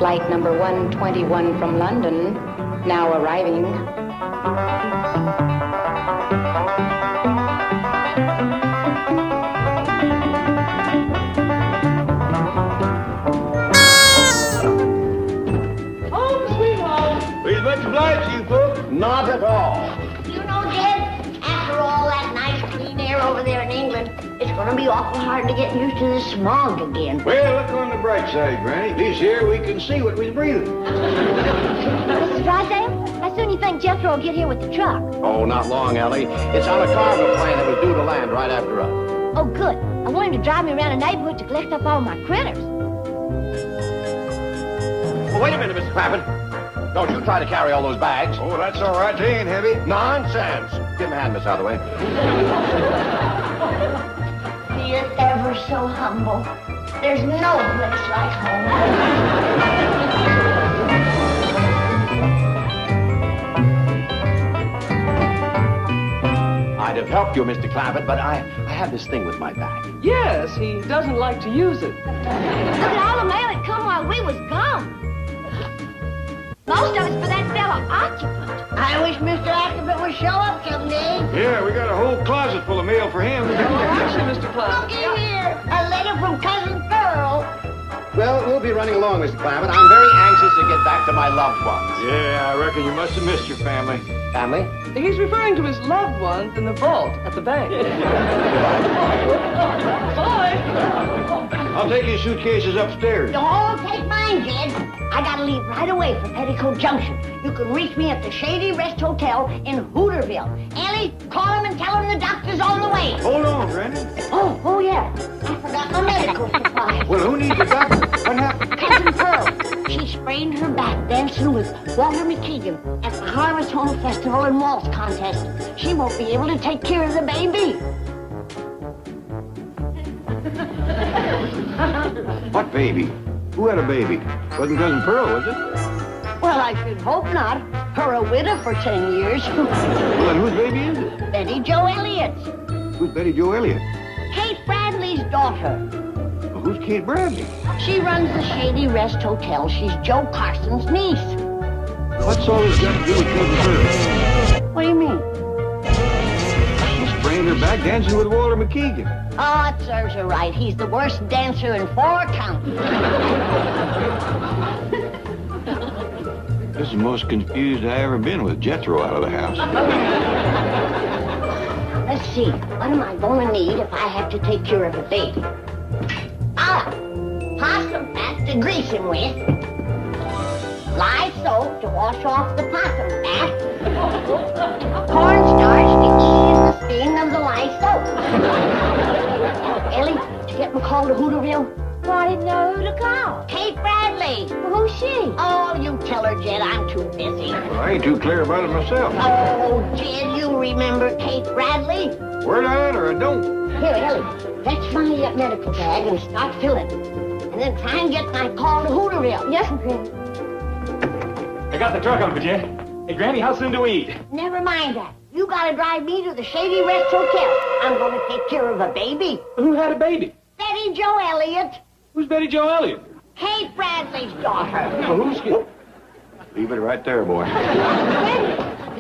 Flight number 121 from London, now arriving. Home, sweet home. We'd much obliged to you folks. Not at all. You know, Jed, after all that nice clean air over there in England, it's going to be awful hard to get used to this smog again. Well, look on the bright side, Granny. At least here we can see what we're breathing. Mrs. Drysdale, how soon you think Jethro will get here with the truck? Oh, not long, Ellie. It's on a cargo plane that was due to land right after us. Oh, good. I want him to drive me around the neighborhood to collect up all my critters. Oh, wait a minute, Mr. Clappett. Don't you try to carry all those bags. Oh, that's all right. They ain't heavy. Nonsense. Give him a hand, Miss Hathaway. He is ever so humble. There's no place like home. I'd have helped you, Mr. Clappett, but I have this thing with my bag. Yes, he doesn't like to use it. Look at all the mail that come while we was gone. Most of it's for that fella occupant. I wish Mr. Occupant would show up someday. Yeah, we got a whole closet full of mail for him. Actually, Mr. Clark. Look in here, a letter from Cousin Pearl. Well, we'll be running along, Mr. Clappett. I'm very anxious to get back to my loved ones. Yeah, I reckon you must have missed your family. Family? He's referring to his loved ones in the vault at the bank. Bye. I'll take your suitcases upstairs. Don't take mine, Jed. I gotta leave right away for Petticoat Junction. You can reach me at the Shady Rest Hotel in Hooterville. Ellie, call him and tell him the doctor's on the way. Hold on, Granny. Oh, yeah. I forgot my medical supplies. Well, who needs a doctor? What happened? Cousin Pearl. She sprained her back dancing with Walter McKeegan at the Harvest Home Festival and Waltz Contest. She won't be able to take care of the baby. What baby? Who had a baby? Wasn't Cousin Pearl, was it? Well, I should hope not. Her a widow for 10 years. Well, then whose baby is it? Betty Jo Elliott's. Who's Betty Jo Elliott? Kate Bradley's daughter. Well, who's Kate Bradley? She runs the Shady Rest Hotel. She's Joe Carson's niece. What's all this got to do with Cousin Pearl? What do you mean? She sprained her back dancing with Walter McKeegan. Oh, it serves her right. He's the worst dancer in 4 counties. This is the most confused I ever been with Jethro out of the house. Let's see. What am I going to need if I have to take care of a baby? Possum fat to grease him with. Lye soap to wash off the possum fat. Cornstarch to ease the sting of the lye soap. Ellie, did you get McCall to Hooterville? Well, I didn't know who to call. Kate Bradley. Well, who's she? Oh, you tell her, Jed. I'm too busy. Well, I ain't too clear about it myself. Oh, Jed, you remember Kate Bradley? Word on or I don't. Here, Ellie, fetch my medical bag and start filling. And then try and get my call to Hooterville. Yes, Granny. I got the truck up, Jed. Hey, Granny, how soon do we eat? Never mind that. You gotta drive me to the Shady Rest Hotel. I'm gonna take care of a baby. Who had a baby? Betty Jo Elliott. Who's Betty Jo Elliott? Kate Bradley's daughter. Well, who's... Leave it right there, boy. Granny,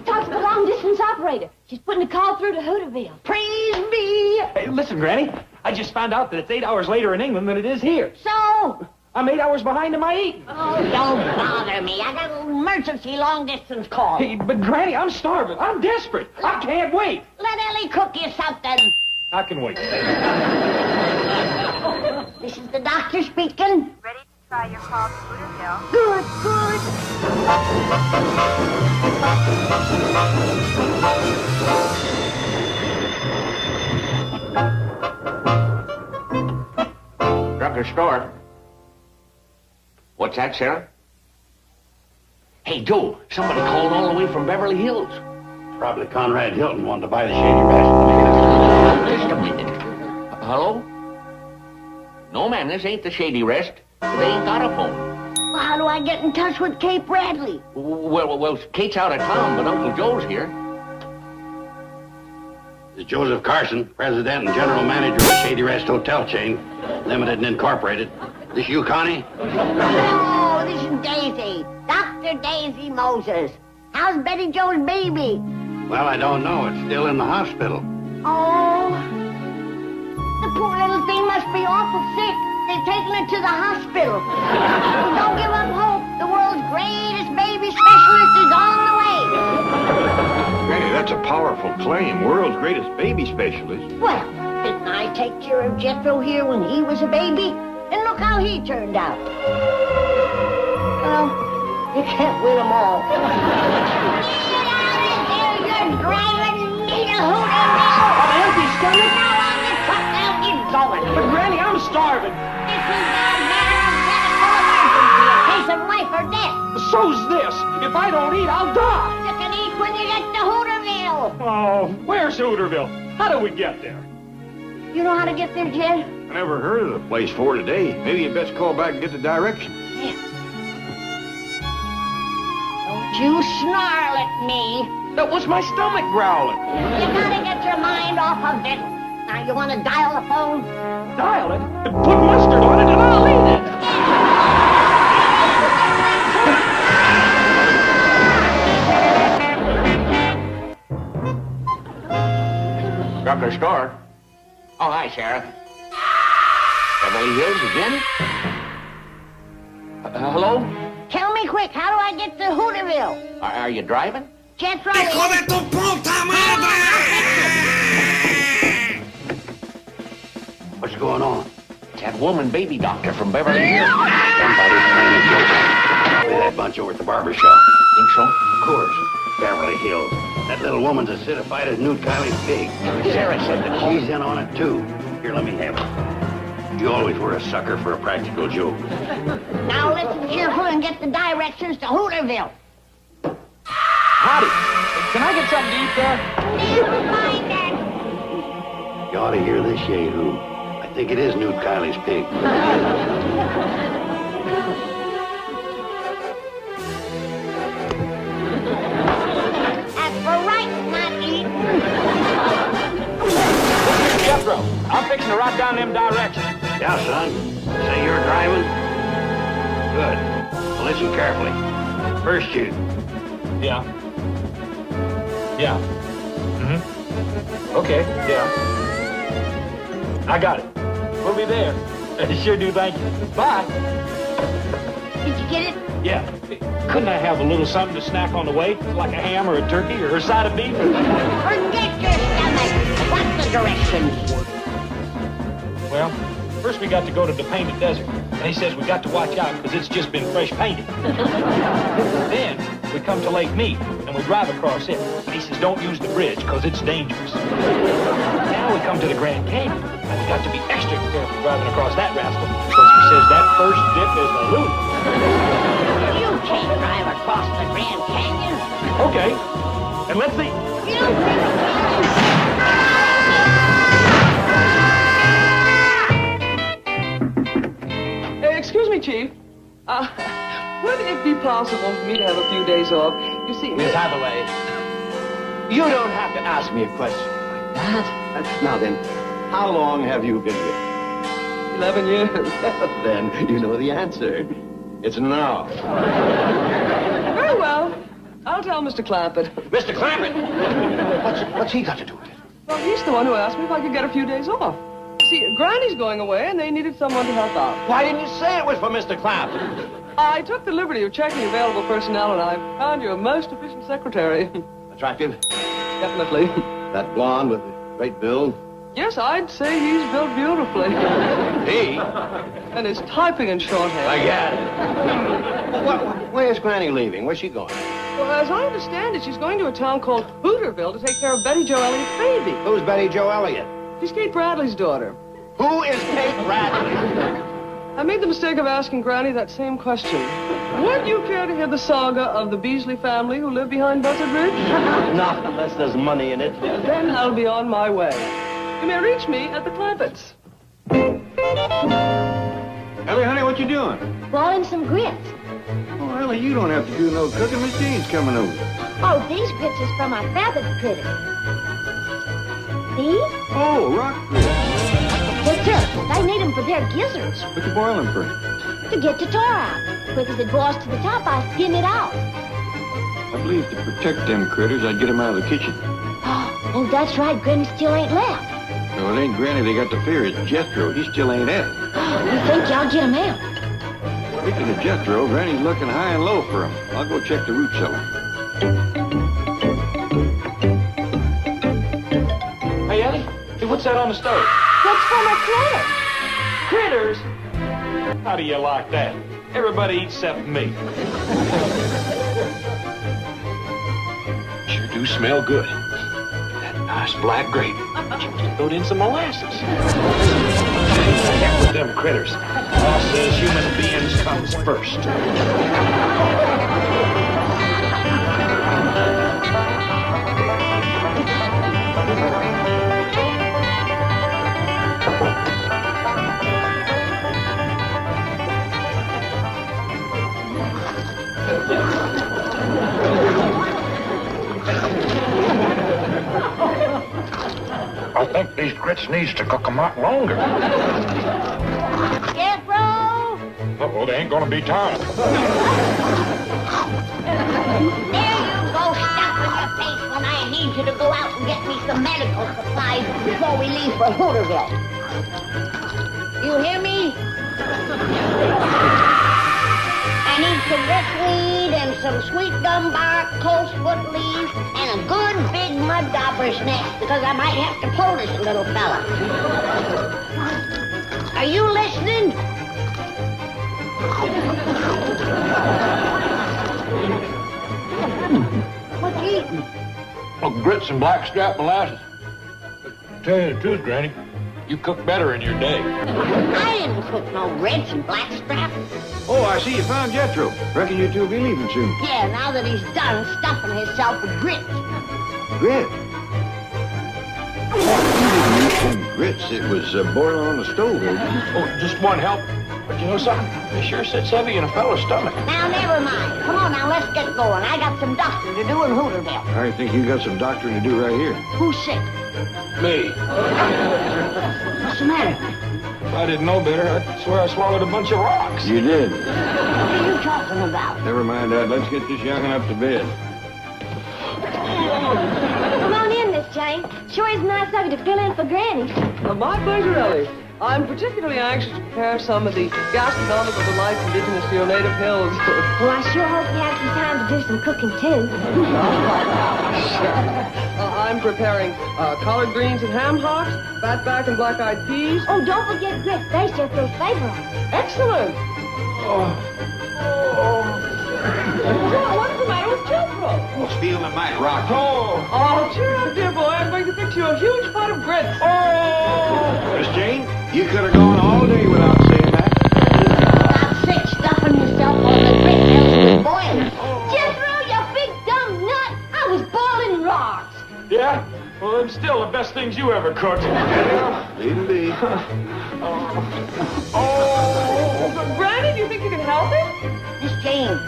talk to the long-distance operator. She's putting a call through to Hooterville. Praise be. Hey, listen, Granny. I just found out that it's 8 hours later in England than it is here. So? I'm 8 hours behind in my eating. Oh, don't bother me. I got an emergency long-distance call. Hey, but Granny, I'm starving. I'm desperate. I can't wait. Let Ellie cook you something. I can wait. This is the doctor speaking. Ready to try your call to Hooterville. Good, good. Drugstore store. What's that, Sarah? Hey, Joe, somebody called all the way from Beverly Hills. Probably Conrad Hilton wanted to buy the Shady Rest. Just a minute. Hello? No, man, this ain't the Shady Rest. They ain't got a phone. Well, how do I get in touch with Kate Bradley? Well, Kate's out of town, but Uncle Joe's here. This is Joseph Carson, president and general manager of the Shady Rest Hotel chain, limited and incorporated. This you, Connie? No, this is Daisy. Dr. Daisy Moses. How's Betty Jo's baby? Well, I don't know. It's still in the hospital. Oh, the poor little thing must be awful sick. They've taken her to the hospital. Don't give up hope. The world's greatest baby specialist is on the way. Granny, that's a powerful claim. World's greatest baby specialist. Well, didn't I take care of Jethro here when he was a baby? And look how he turned out. Well, you can't win them all. Get out of there, you're driving me to Hooterville. An empty stomach? Now on the truck, now get going. But Granny, I'm starving. This is a matter of medical emergency, a case of life or death. So's this. If I don't eat, I'll die. You can eat when you get to Hooterville. Oh, where's Hooterville? How do we get there? You know how to get there, Jed? I never heard of the place before today. Maybe you best call back and get the direction. Yeah. Don't you snarl at me. That was my stomach growling. You gotta get your mind off of it. Now, you want to dial the phone? Dial it, put mustard on it, and I'll eat it. Drucker store. Oh, hi, Sheriff. Beverly Hills again? Hello? Tell me quick, how do I get to Hooterville? Are you driving? Jethro, I'll fix What's going on? That woman baby doctor from Beverly Hills. Somebody's playing a joke. Probably that bunch over at the barber shop. Think so? Of course. Beverly Hills. That little woman's as acidified as Newt Kiley's pig. Sarah said that She's in on it, too. Here, let me have it. You always were a sucker for a practical joke. Now listen careful and get the directions to Hooterville. Howdy. Can I get something to eat there? Never mind that. You ought to hear this, Yahoo. I think it is Newt Kiley's pig. That's for right, not eating. Jethro, I'm fixing to write down them directions. Yeah, son. Say you're driving? Good. Well, listen carefully. First shoot. Yeah. Yeah. Okay, yeah. I got it. We'll be there. Sure do, thank you. Bye. Did you get it? Yeah. Couldn't I have a little something to snack on the way? Like a ham or a turkey or a side of beef? Forget your stomach. What's the directions? Well, first we got to go to the Painted Desert. And he says we got to watch out because it's just been fresh painted. Then we come to Lake Mead and we drive across it. And he says don't use the bridge because it's dangerous. Now we come to the Grand Canyon. And we got to be extra careful driving across that rascal because he says that first dip is a loop. You can't drive across the Grand Canyon. Okay. And let's see. Excuse me, Chief. Would it be possible for me to have a few days off? You see, Miss Hathaway, you don't have to ask me a question like that. Now then, how long have you been here? 11 years. Then you know the answer. It's now. Very well. I'll tell Mr. Clampett. Mr. Clampett! What's he got to do with it? Well, he's the one who asked me if I could get a few days off. See, Granny's going away, and they needed someone to help out. Why didn't you say it was for Mr. Clampett? I took the liberty of checking available personnel, and I found you a most efficient secretary. Attractive? Definitely. That blonde with the great build? Yes, I'd say he's built beautifully. He? And his typing in shorthand. I get it. Where's Granny leaving? Where's she going? Well, as I understand it, she's going to a town called Hooterville to take care of Betty Jo Elliott's baby. Who's Betty Jo Elliott? She's Kate Bradley's daughter. Who is Kate Bradley? I made the mistake of asking Granny that same question. Would you care to hear the saga of the Beasley family who live behind Buzzard Ridge? Not unless there's money in it. Then I'll be on my way. You may reach me at the Clampetts. Ellie, honey, what you doing? Boiling some grits. Oh, Ellie, you don't have to do no cooking. Miss Jean's coming over. Oh, these grits is from our feathered critter. These? Oh, rock grits. Well, sir, I need them for their gizzards. What you boiling for? to get the tar out. Quick as it boils to the top, I skim it out. I believe to protect them critters, I'd get them out of the kitchen. Oh, that's right. Granny still ain't left. No, it ain't Granny they got to fear. It's Jethro. He still ain't at it. You think y'all get him out? Speaking of Jethro, Granny's looking high and low for him. I'll go check the root cellar. Hey, Ellie, hey, what's that on the stove? What's for my critters? Critters? How do you like that? Everybody eats except me. Sure do smell good. That nice black gravy. You can throw in some molasses. Heck with them critters. Law says human beings comes first. I think these grits needs to cook them out longer. Jethro! Uh-oh, they ain't gonna be time. There you go, stuffing your face when I need you to go out and get me some medical supplies before we leave for Hooterville. You hear me? I need some rickweed and some sweet gum bark, coltsfoot leaves, and a good big mud dauber's nest because I might have to pull this little fella. Are you listening? What you eating? Oh, grits and blackstrap molasses. Tell you the truth, Granny, you cook better in your day. I didn't cook no grits and blackstrap. Oh, I see you found Jethro. Reckon you two will be leaving soon. Yeah, now that he's done stuffing himself with grits. Grit? You didn't eat some grits. It was boiling on the stove, eh? Oh, just one help. But you know something? It sure sits heavy in a fellow's stomach. Now, never mind. Come on, now, let's get going. I got some doctoring to do in Hooterville. I think you got some doctoring to do right here. Who's sick? Me. What's the matter? If I didn't know better, I'd swear I swallowed a bunch of rocks. You did. What are you talking about? Never mind that. Let's get this young'un up to bed. Come on in, Miss Jane. Sure is nice of you to fill in for Granny. My pleasure, Ellie. I'm particularly anxious to prepare some of the gastronomical delights indigenous to your native hills. Well, I sure hope you have some time to do some cooking, too. I'm preparing collard greens and ham hocks, fatback and black-eyed peas. Oh, don't forget grits. They Jethro's favorite. Excellent! What's the matter with Jethro? It's feeling mighty rocky. Oh, cheer up, dear boy. I'm going to fix you a huge pot of grits. Miss Jane, you could have gone all day without saying that. About sick stuffing yourself while the grit milk was boiling. Jethro, you big dumb nut. I was boiling rocks. Yeah? Well, them still the best things you ever cooked. Leave him be. Granny, do you think you can help him? Miss Jane,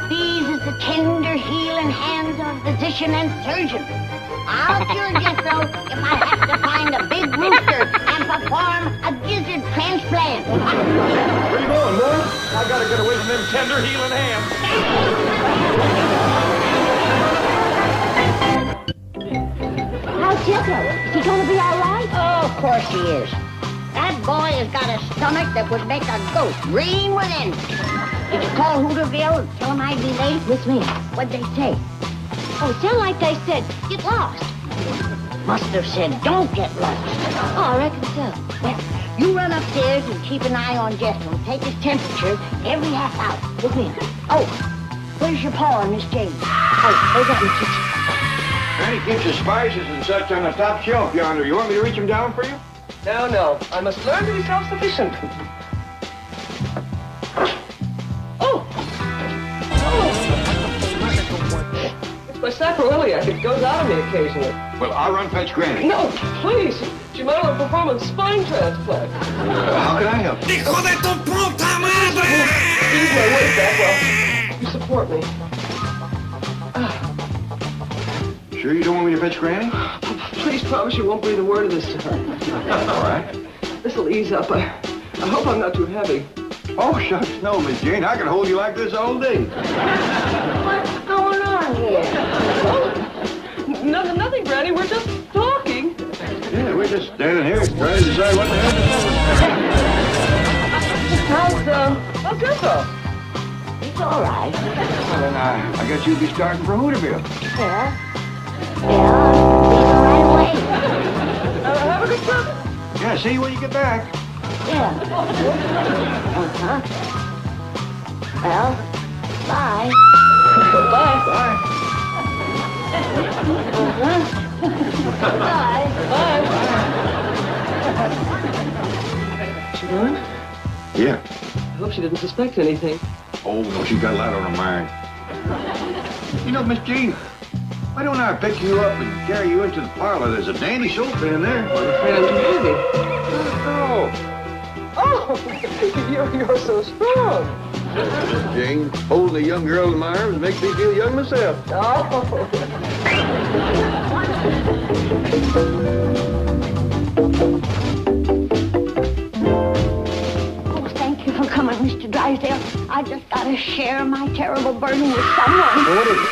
these is the tender healing hands of physician and surgeon. I'll cure Jethro if I have to find a big rooster and perform a gizzard transplant. Where you going, boy? I gotta get away from them tender healing hands. How's Jethro? Is he going to be all right? Oh, of course he is. That boy has got a stomach that would make a goat green with envy. Did you call Hooterville and tell them I'd be late? Yes, ma'am. What'd they say? Oh, it sounded like they said, get lost. Must have said, don't get lost. Oh, I reckon so. Well, you run upstairs and keep an eye on Jethro. Take his temperature every half hour. Yes, ma'am. Oh, where's your paw on Miss Jane? Oh, there's that in the kitchen. Granny keeps his spices and such on the top shelf yonder. You want me to reach them down for you? No. I must learn to be self-sufficient. It's my sacroiliac. It goes out of me occasionally. Well, I'll run fetch Granny. No, please. She might want to perform a spine transplant. How can I help you? Use my weight that well. You support me. Sure you don't want me to fetch Granny? Please promise you won't breathe a word of this to her. All right. This'll ease up. I hope I'm not too heavy. Oh, shucks, no, Miss Jane. I could hold you like this all day. What's going on here? Nothing, Granny. We're just talking. Yeah, we're just standing here trying to decide what the hell to How's Grandpa? It's all right. do. Well, then I guess you'll be starting for Hooterville. Yeah, leaving right away. Have a good trip. Yeah, see you when you get back. Yeah. Uh-huh. Well, bye. Bye. Bye. Uh-huh. Bye. She doing? Yeah. I hope she didn't suspect anything. Oh, no, she's got a lot on her mind. You know, Miss Jean, why don't I pick you up and carry you into the parlor? There's a dandy sofa in there. I'm afraid I'm too heavy. Oh, you're so strong. Miss Jane, holding a young girl in my arms makes me feel young myself. Oh. Oh, thank you for coming, Mr. Drysdale. I just got to share my terrible burden with someone. What is it?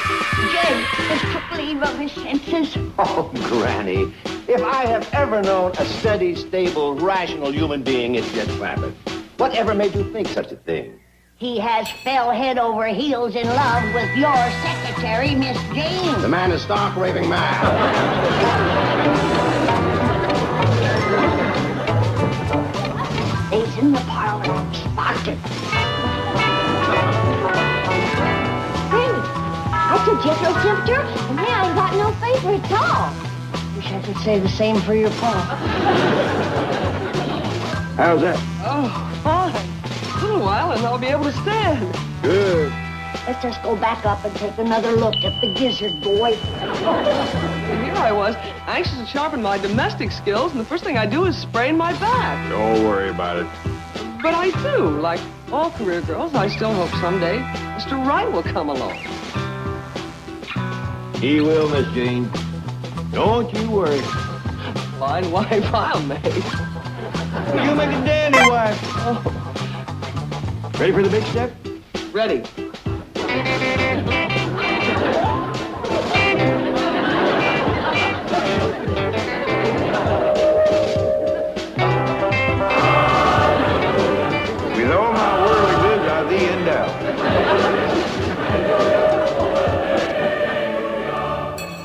Jed has took leave of his senses. Oh, Granny. If I have ever known a steady, stable, rational human being, it's Jed Clappett. Whatever made you think such a thing? He has fell head over heels in love with your secretary, Miss Jane. The man is stark raving mad. He's in the parlor, spotted. Hey, I took Jethro's temperature, and now I ain't got no fever at all. Wish I could say the same for your pa. How's that? Oh, fine. A little while and I'll be able to stand. Good. Let's just go back up and take another look at the gizzard, boy. And here I was, anxious to sharpen my domestic skills, and the first thing I do is sprain my back. Don't worry about it. But I do. Like all career girls, I still hope someday Mr. Right will come along. He will, Miss Jane. Don't you worry. Fine wife I'll make. You make a dandy wife. Ready for the big step? Ready. With all my worldly goods, I thee endow.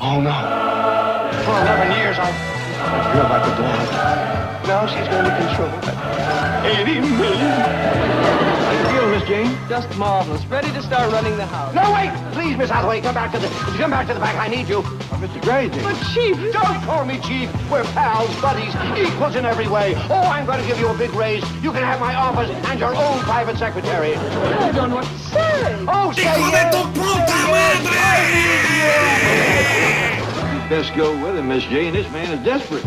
Oh, no. For 11 years, I feel like a dog. Now she's going to control me. 80 million. How you feel, Miss Jane? Just marvelous. Ready to start running the house. No, wait! Please, Miss Hathaway, come back to the back. I need you. Mr. Drysdale. But, Chief, Don't call me Chief. We're pals, buddies, equals in every way. Oh, I'm going to give you a big raise. You can have my office and your own private secretary. I don't know what to say. Oh, say yes. Best go with him, Miss Jane. This man is desperate.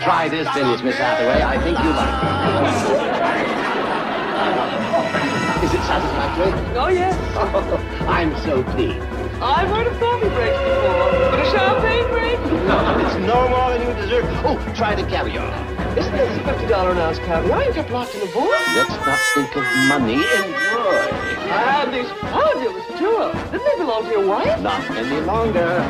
Try this business, Miss Hathaway. I think you like it. Is it satisfactory? Oh, yes. I'm so pleased. I've heard of coffee breaks before, but a champagne break? No, it's no more than you deserve. Oh, try the caviar. Isn't this $50 an ounce caviar you kept locked in the vault? Let's not think of money. Enjoy. I had these fabulous jewels. Didn't they belong to your wife? Not any longer.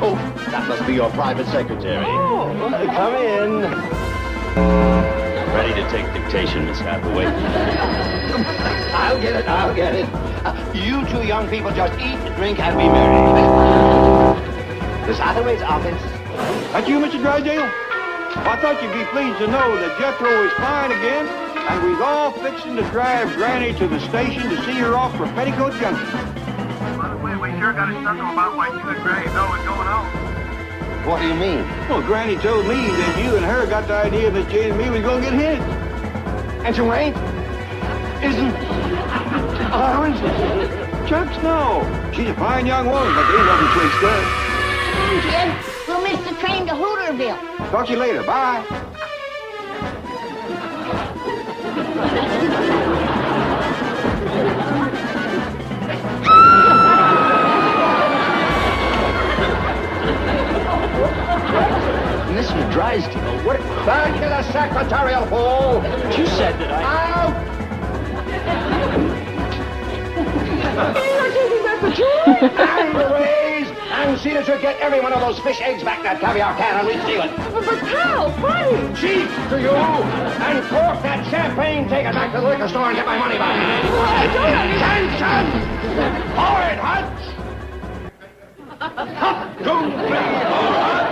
Oh, that must be your private secretary. Oh. Come in. Ready to take dictation, Miss Hathaway. I'll get it. You two young people just eat, drink, and be merry. Miss Hathaway's office. That's you, Mr. Drysdale? Well, I thought you'd be pleased to know that Jethro is fine again, and we's all fixing to drive Granny to the station to see her off for Petticoat Junction. By the way, we sure got a chuckle about what you and Granny know is going on. What do you mean? Well, Granny told me that you and her got the idea that Jane and me was going to get hit. And you ain't? Isn't ours? Chucks, no. She's a fine young woman, but ain't nothing twixt her. Jed, we'll miss the train to Hooterville. Talk to you later. Bye. this was Drysdale. What? Back to the secretarial pool. You said that Out! You're taking back the joy? And raise! And see that you get every one of those fish eggs back in that caviar can and reseal it. But pal, Freddie! Chief to you! And cork that champagne, take it back to the liquor store and get my money back. Attention! Forward, Hutch! 1, 2, 3, forward!